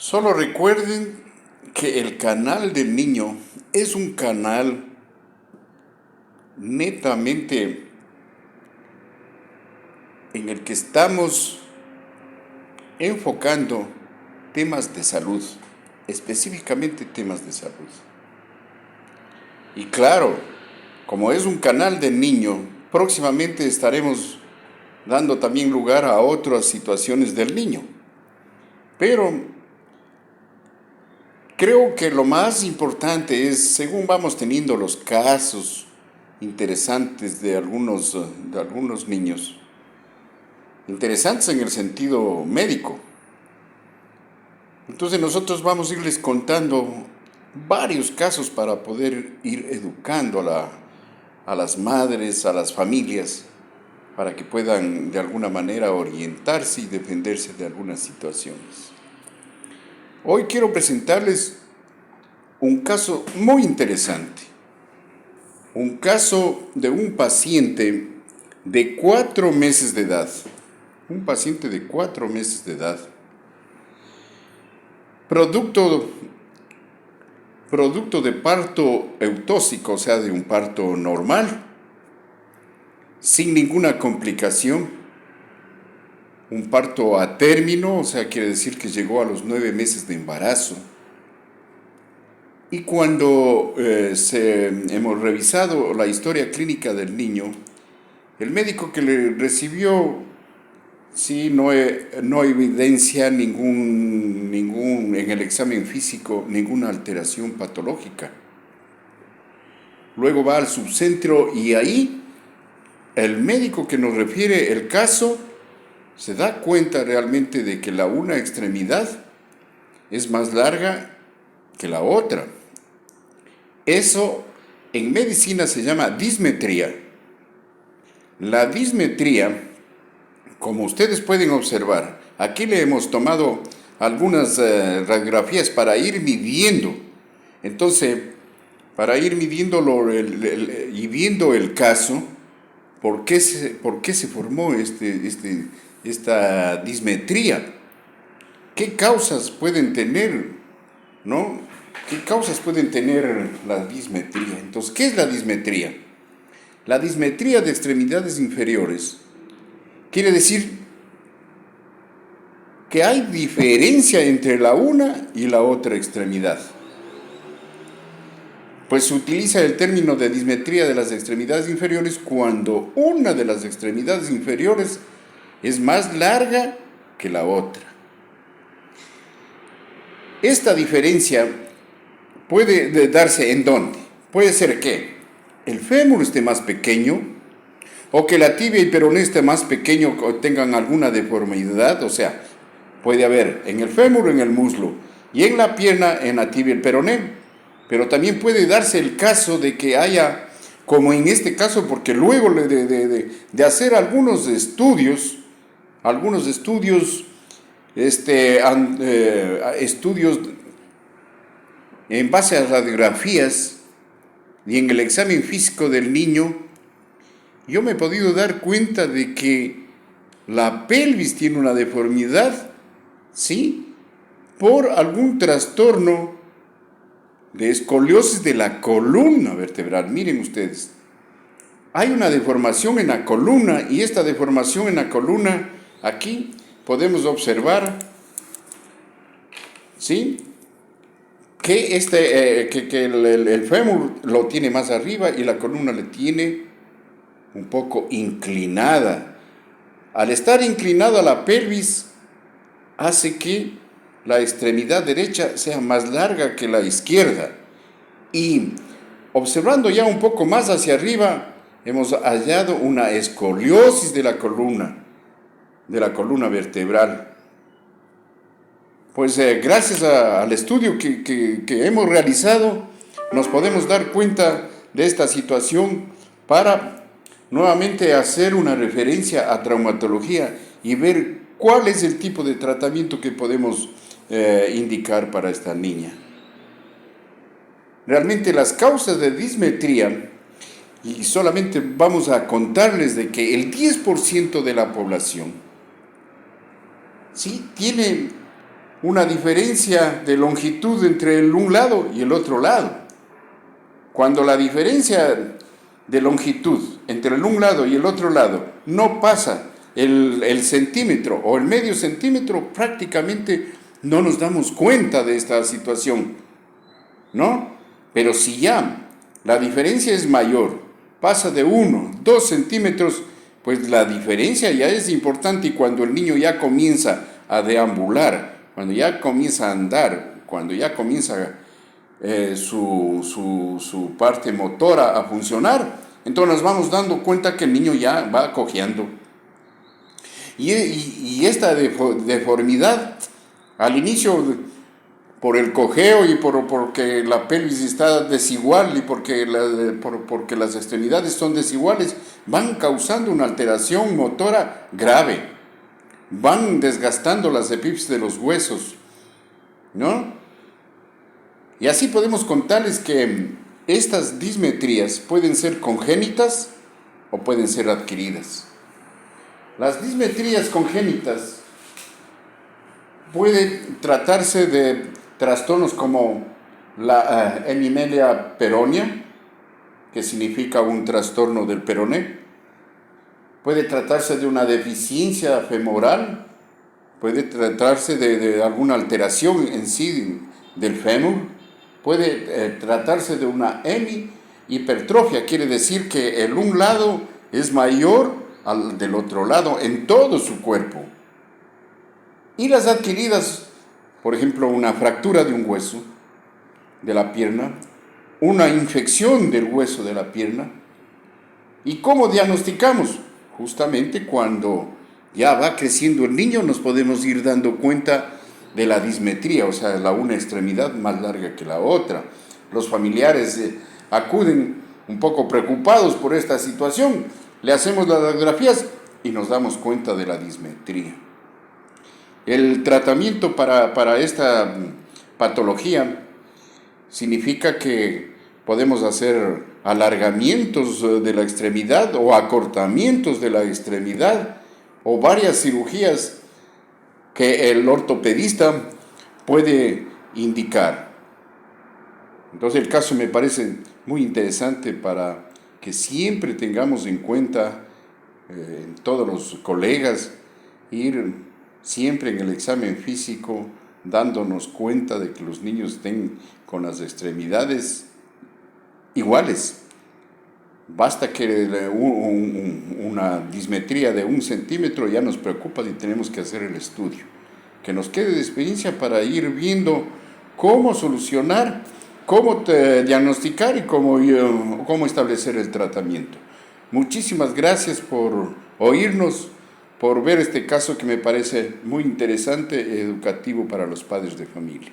Solo recuerden que el canal del niño es un canal netamente en el que estamos enfocando temas de salud, específicamente temas de salud. Y claro, como es un canal del niño, próximamente estaremos dando también lugar a otras situaciones del niño. Pero creo que lo más importante es, según vamos teniendo los casos interesantes de algunos niños, interesantes en el sentido médico. Entonces nosotros vamos a irles contando varios casos para poder ir educando a las madres, a las familias, para que puedan de alguna manera orientarse y defenderse de algunas situaciones. Hoy quiero presentarles un caso muy interesante, un caso de un paciente de 4 meses de edad, un paciente de 4 meses de edad, producto de parto eutóxico, o sea, de un parto normal, sin ninguna complicación, un parto a término, o sea, quiere decir que llegó a los 9 meses de embarazo. Y cuando hemos revisado la historia clínica del niño, el médico que le recibió, sí, no evidencia en el examen físico ninguna alteración patológica. Luego va al subcentro y ahí el médico que nos refiere el caso se da cuenta realmente de que la una extremidad es más larga que la otra. Eso en medicina se llama dismetría. La dismetría, como ustedes pueden observar, aquí le hemos tomado algunas radiografías para ir midiendo. Entonces, para ir midiéndolo y viendo el caso, ¿por qué se formó esta dismetría? ¿Qué causas pueden tener, no? ¿Qué causas pueden tener la dismetría? Entonces, ¿qué es la dismetría? La dismetría de extremidades inferiores quiere decir que hay diferencia entre la una y la otra extremidad. Pues se utiliza el término de dismetría de las extremidades inferiores cuando una de las extremidades inferiores es más larga que la otra. Esta diferencia puede darse ¿en dónde? Puede ser que el fémur esté más pequeño o que la tibia y peroné esté más pequeño o tengan alguna deformidad, o sea, puede haber en el fémur, en el muslo y en la pierna, en la tibia y el peroné. Pero también puede darse el caso de que haya, como en este caso, porque luego de hacer algunos estudios en base a radiografías y en el examen físico del niño, yo me he podido dar cuenta de que la pelvis tiene una deformidad, ¿sí? Por algún trastorno de escoliosis de la columna vertebral. Miren ustedes, hay una deformación en la columna y esta deformación en la columna, aquí podemos observar, ¿sí? Que el fémur lo tiene más arriba y la columna le tiene un poco inclinada. Al estar inclinada la pelvis, hace que la extremidad derecha sea más larga que la izquierda. Y observando ya un poco más hacia arriba, hemos hallado una escoliosis de la columna vertebral. Pues gracias al estudio que hemos realizado, nos podemos dar cuenta de esta situación para nuevamente hacer una referencia a traumatología y ver cuál es el tipo de tratamiento que podemos indicar para esta niña. Realmente las causas de dismetría, y solamente vamos a contarles de que el 10% de la población, ¿sí?, tiene una diferencia de longitud entre un lado y el otro lado. Cuando la diferencia de longitud entre un lado y el otro lado no pasa el centímetro o el medio centímetro, prácticamente no nos damos cuenta de esta situación, ¿no? Pero si ya la diferencia es mayor, pasa de 1, 2 centímetros, pues la diferencia ya es importante, y cuando el niño ya comienza a deambular, cuando ya comienza a andar, cuando ya comienza su parte motora a funcionar, entonces nos vamos dando cuenta que el niño ya va cojeando. Y esta deformidad, al inicio, por el cojeo y porque la pelvis está desigual y porque las extremidades son desiguales, van causando una alteración motora grave, van desgastando las epífisis de los huesos, ¿no? Y así podemos contarles que estas dismetrías pueden ser congénitas o pueden ser adquiridas. Las dismetrías congénitas pueden tratarse de trastornos como la hemimelia peronea, que significa un trastorno del peroné. Puede tratarse de una deficiencia femoral, puede tratarse de alguna alteración en sí del fémur, puede tratarse de una hemihipertrofia, quiere decir que el un lado es mayor al del otro lado en todo su cuerpo. Y las adquiridas, por ejemplo, una fractura de un hueso de la pierna, una infección del hueso de la pierna. ¿Y cómo diagnosticamos? Justamente cuando ya va creciendo el niño nos podemos ir dando cuenta de la dismetría, o sea, la una extremidad más larga que la otra. Los familiares acuden un poco preocupados por esta situación, le hacemos las radiografías y nos damos cuenta de la dismetría. El tratamiento para esta patología significa que podemos hacer alargamientos de la extremidad o acortamientos de la extremidad o varias cirugías que el ortopedista puede indicar. Entonces el caso me parece muy interesante para que siempre tengamos en cuenta, todos los colegas, ir siempre en el examen físico dándonos cuenta de que los niños estén con las extremidades iguales. Basta que una dismetría de 1 centímetro ya nos preocupa y tenemos que hacer el estudio. Que nos quede de experiencia para ir viendo cómo solucionar, cómo diagnosticar y cómo establecer el tratamiento. Muchísimas gracias por oírnos, por ver este caso que me parece muy interesante, educativo para los padres de familia.